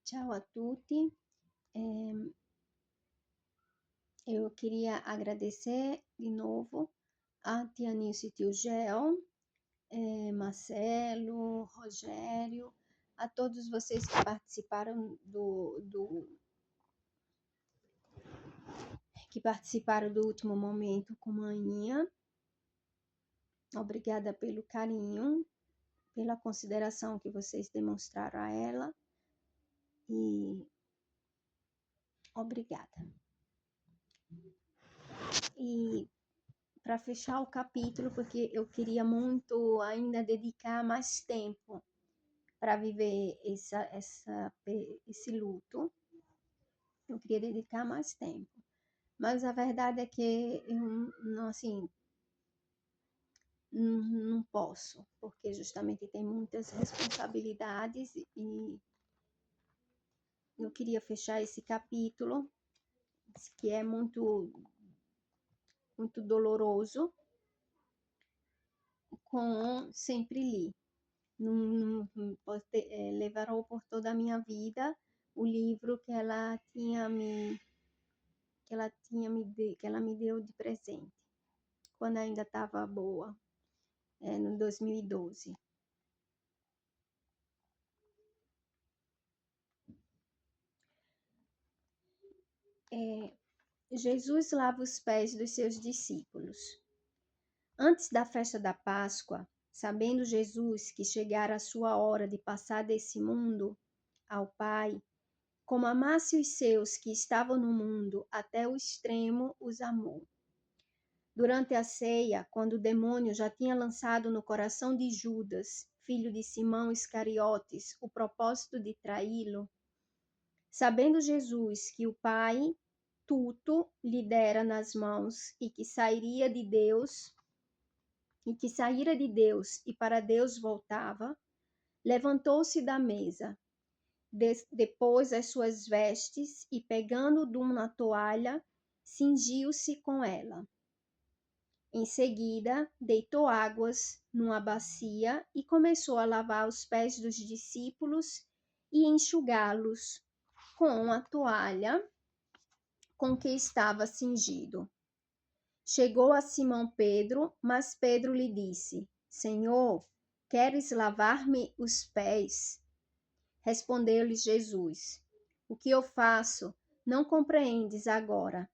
Ciao a tutti. Eu queria agradecer de novo a Tianice e tio Gel, Marcelo, Rogério, a todos vocês que participaram do último momento com Maninha. Obrigada pelo carinho, pela consideração que vocês demonstraram a ela e obrigada. E para fechar o capítulo, porque eu queria muito ainda dedicar mais tempo para viver esse luto. Eu queria dedicar mais tempo. Mas a verdade é que eu não, assim, não posso, porque justamente tem muitas responsabilidades e eu queria fechar esse capítulo, que é muito, muito doloroso, com Sempre Li. Levarou por toda a minha vida o livro que ela me deu de presente quando ainda estava boa, no 2012. Jesus lava os pés dos seus discípulos. Antes da festa da Páscoa, sabendo Jesus que chegara a sua hora de passar desse mundo ao Pai, como amasse os seus que estavam no mundo, até o extremo os amou. Durante a ceia, quando o demônio já tinha lançado no coração de Judas, filho de Simão Iscariotes, o propósito de traí-lo, sabendo Jesus que o Pai tudo lhe dera nas mãos e que saíra de Deus e para Deus voltava, levantou-se da mesa, depôs as suas vestes e, pegando de uma toalha, cingiu-se com ela. Em seguida, deitou águas numa bacia e começou a lavar os pés dos discípulos e enxugá-los com a toalha com que estava cingido. Chegou a Simão Pedro, mas Pedro lhe disse: Senhor, queres lavar-me os pés? Respondeu-lhe Jesus: O que eu faço não compreendes agora,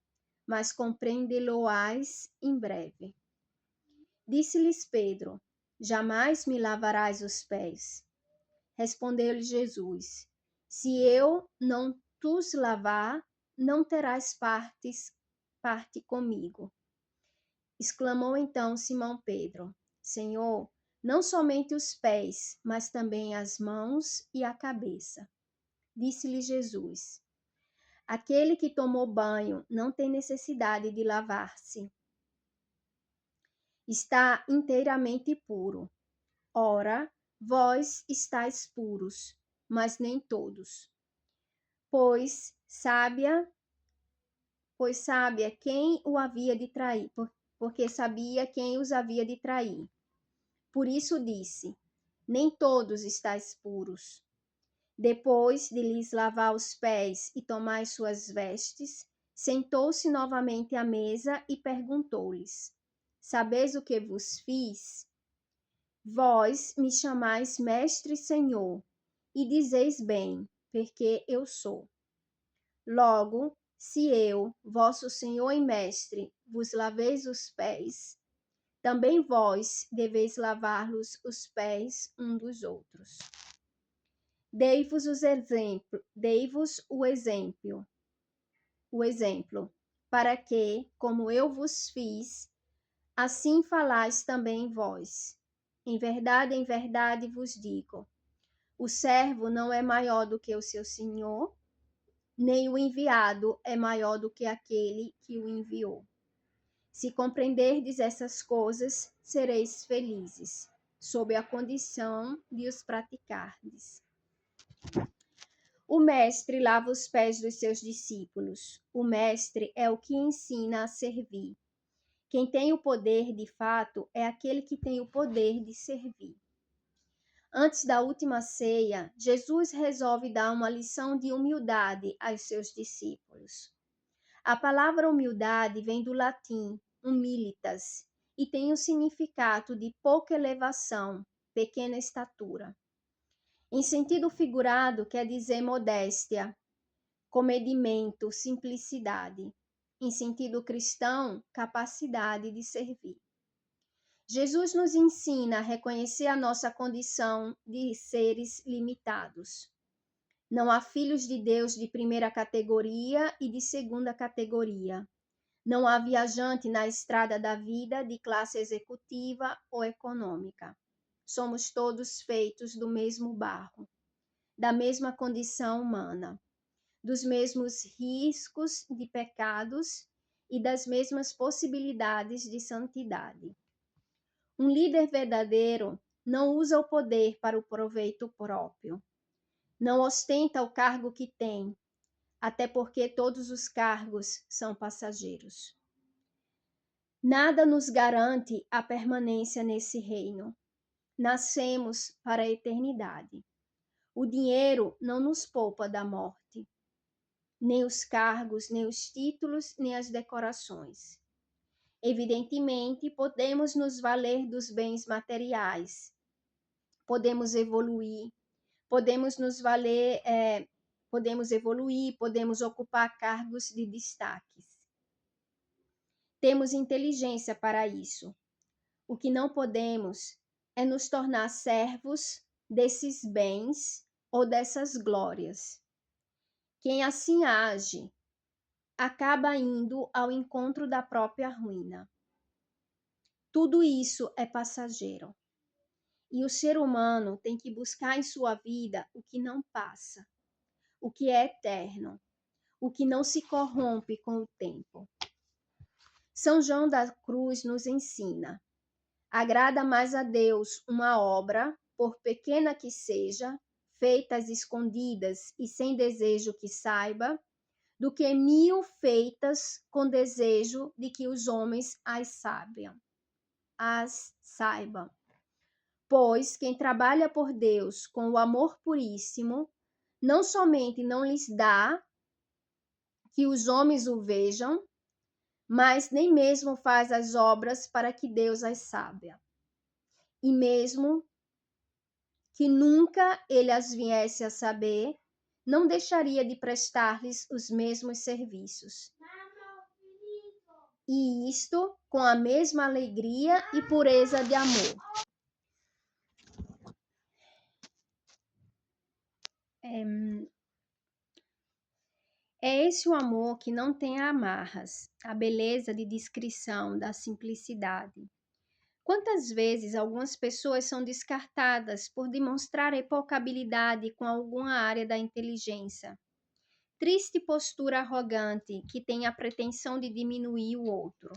mas compreendê-lo-ás em breve. Disse-lhes Pedro: Jamais me lavarás os pés. Respondeu-lhe Jesus: Se eu não tus lavar, não terás parte comigo. Exclamou então Simão Pedro: Senhor, não somente os pés, mas também as mãos e a cabeça. Disse-lhe Jesus: Aquele que tomou banho não tem necessidade de lavar-se. Está inteiramente puro. Ora, vós estáis puros, mas nem todos. Pois sabia quem o havia de trair, porque sabia quem os havia de trair. Por isso disse: Nem todos estáis puros. Depois de lhes lavar os pés e tomar as suas vestes, sentou-se novamente à mesa e perguntou-lhes: Sabeis o que vos fiz? Vós me chamais mestre e senhor, e dizeis bem, porque eu sou. Logo, se eu, vosso senhor e mestre, vos laveis os pés, também vós deveis lavar-los os pés um dos outros. Dei-vos o exemplo, para que, como eu vos fiz, assim falais também vós. Em verdade vos digo: o servo não é maior do que o seu senhor, nem o enviado é maior do que aquele que o enviou. Se compreenderdes essas coisas, sereis felizes, sob a condição de os praticardes. O mestre lava os pés dos seus discípulos. O mestre é o que ensina a servir. Quem tem o poder, de fato, é aquele que tem o poder de servir. Antes da última ceia, Jesus resolve dar uma lição de humildade aos seus discípulos. A palavra humildade vem do latim humilitas e tem o significado de pouca elevação, pequena estatura. Em sentido figurado, quer dizer modéstia, comedimento, simplicidade. Em sentido cristão, capacidade de servir. Jesus nos ensina a reconhecer a nossa condição de seres limitados. Não há filhos de Deus de primeira categoria e de segunda categoria. Não há viajante na estrada da vida de classe executiva ou econômica. Somos todos feitos do mesmo barro, da mesma condição humana, dos mesmos riscos de pecados e das mesmas possibilidades de santidade. Um líder verdadeiro não usa o poder para o proveito próprio. Não ostenta o cargo que tem, até porque todos os cargos são passageiros. Nada nos garante a permanência nesse reino. Nascemos para a eternidade. O dinheiro não nos poupa da morte, nem os cargos, nem os títulos, nem as decorações. Evidentemente, podemos nos valer dos bens materiais, podemos evoluir, podemos nos valer, podemos ocupar cargos de destaques. Temos inteligência para isso. O que não podemos é nos tornar servos desses bens ou dessas glórias. Quem assim age acaba indo ao encontro da própria ruína. Tudo isso é passageiro. E o ser humano tem que buscar em sua vida o que não passa, o que é eterno, o que não se corrompe com o tempo. São João da Cruz nos ensina: agrada mais a Deus uma obra, por pequena que seja, feita às escondidas e sem desejo que saiba, do que 1000 feitas com desejo de que os homens as saibam. Pois quem trabalha por Deus com o amor puríssimo, não somente não lhes dá que os homens o vejam, mas nem mesmo faz as obras para que Deus as saiba. E mesmo que nunca ele as viesse a saber, não deixaria de prestar-lhes os mesmos serviços. E isto com a mesma alegria e pureza de amor. É esse o amor que não tem amarras, a beleza de discrição, da simplicidade. Quantas vezes algumas pessoas são descartadas por demonstrarem pouca habilidade com alguma área da inteligência? Triste postura arrogante que tem a pretensão de diminuir o outro.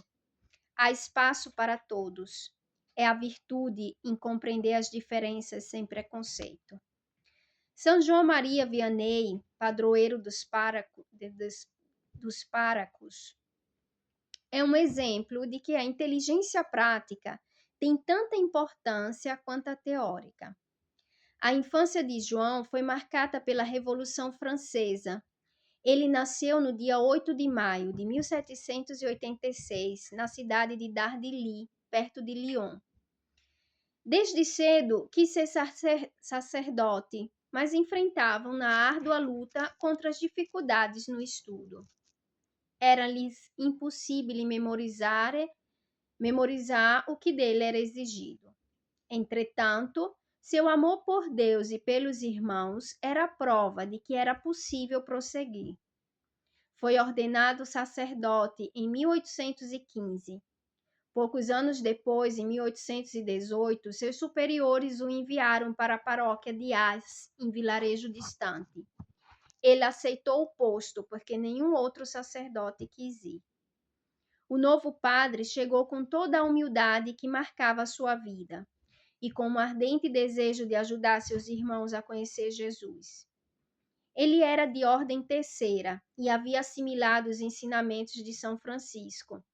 Há espaço para todos. É a virtude em compreender as diferenças sem preconceito. São João Maria Vianney, padroeiro dos párocos, é um exemplo de que a inteligência prática tem tanta importância quanto a teórica. A infância de João foi marcada pela Revolução Francesa. Ele nasceu no dia 8 de maio de 1786, na cidade de Dardilly, perto de Lyon. Desde cedo quis ser sacerdote, mas enfrentavam na árdua luta contra as dificuldades no estudo. Era-lhes impossível memorizar o que dele era exigido. Entretanto, seu amor por Deus e pelos irmãos era prova de que era possível prosseguir. Foi ordenado sacerdote em 1815. Poucos anos depois, em 1818, seus superiores o enviaram para a paróquia de Ars, em vilarejo distante. Ele aceitou o posto, porque nenhum outro sacerdote quis ir. O novo padre chegou com toda a humildade que marcava a sua vida e com um ardente desejo de ajudar seus irmãos a conhecer Jesus. Ele era de ordem terceira e havia assimilado os ensinamentos de São Francisco.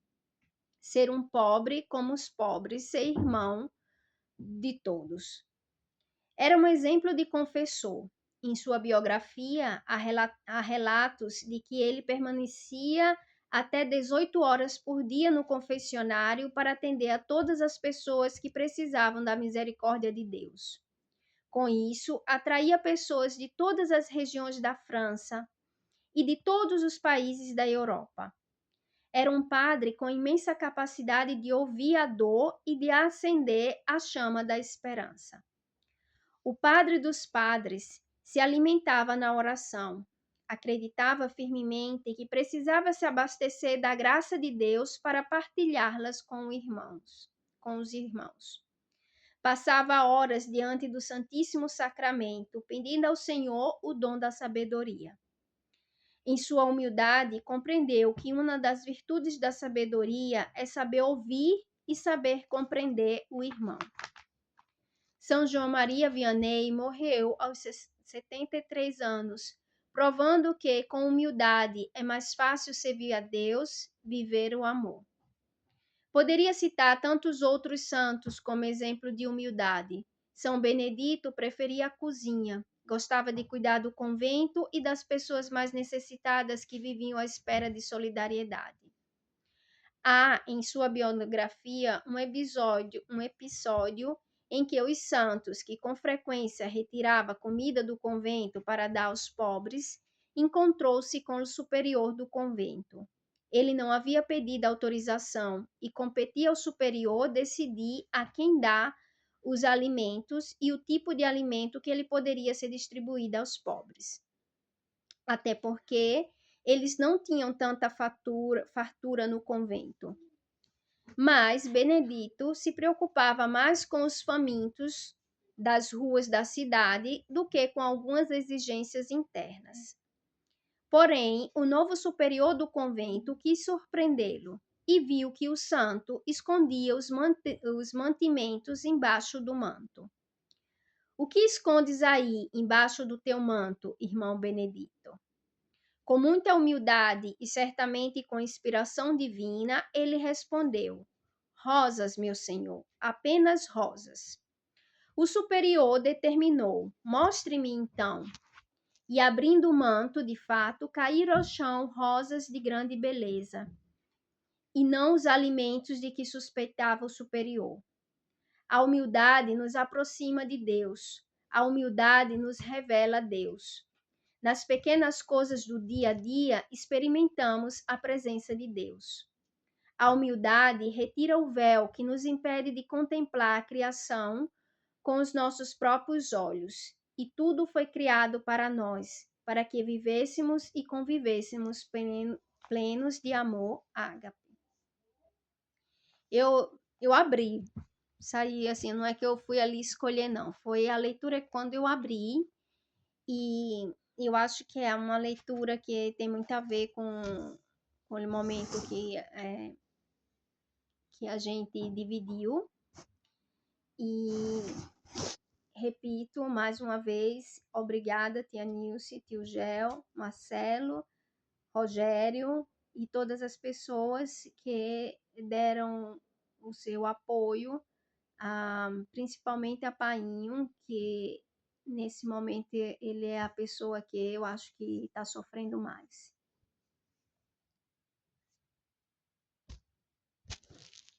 Ser um pobre como os pobres, ser irmão de todos. Era um exemplo de confessor. Em sua biografia, há relatos de que ele permanecia até 18 horas por dia no confessionário para atender a todas as pessoas que precisavam da misericórdia de Deus. Com isso, atraía pessoas de todas as regiões da França e de todos os países da Europa. Era um padre com imensa capacidade de ouvir a dor e de acender a chama da esperança. O padre dos padres se alimentava na oração. Acreditava firmemente que precisava se abastecer da graça de Deus para partilhá-las com os irmãos. Passava horas diante do Santíssimo Sacramento, pedindo ao Senhor o dom da sabedoria. Em sua humildade, compreendeu que uma das virtudes da sabedoria é saber ouvir e saber compreender o irmão. São João Maria Vianney morreu aos 73 anos, provando que, com humildade, é mais fácil servir a Deus, viver o amor. Poderia citar tantos outros santos como exemplo de humildade. São Benedito preferia a cozinha, gostava de cuidar do convento e das pessoas mais necessitadas que viviam à espera de solidariedade. Há em sua biografia um episódio em que os santos, que com frequência retirava comida do convento para dar aos pobres, encontrou-se com o superior do convento. Ele não havia pedido autorização e competia ao superior decidir a quem dar os alimentos e o tipo de alimento que ele poderia ser distribuído aos pobres. Até porque eles não tinham tanta fartura no convento. Mas Benedito se preocupava mais com os famintos das ruas da cidade do que com algumas exigências internas. Porém, o novo superior do convento quis surpreendê-lo e viu que o santo escondia os mantimentos embaixo do manto. O que escondes aí embaixo do teu manto, irmão Benedito? Com muita humildade e certamente com inspiração divina, ele respondeu: Rosas, meu senhor, apenas rosas. O superior determinou: Mostre-me então. E abrindo o manto, de fato, caíram ao chão rosas de grande beleza, e não os alimentos de que suspeitava o superior. A humildade nos aproxima de Deus. A humildade nos revela Deus. Nas pequenas coisas do dia a dia, experimentamos a presença de Deus. A humildade retira o véu que nos impede de contemplar a criação com os nossos próprios olhos. E tudo foi criado para nós, para que vivêssemos e convivêssemos plenos de amor ágape. Eu abri, saí assim, não é que eu fui ali escolher, não. Foi a leitura quando eu abri, e eu acho que é uma leitura que tem muito a ver com o momento que a gente dividiu. E repito mais uma vez, obrigada, tia Nilce, tio Gel, Marcelo, Rogério e todas as pessoas que deram o seu apoio, principalmente a Painho, que nesse momento ele é a pessoa que eu acho que está sofrendo mais.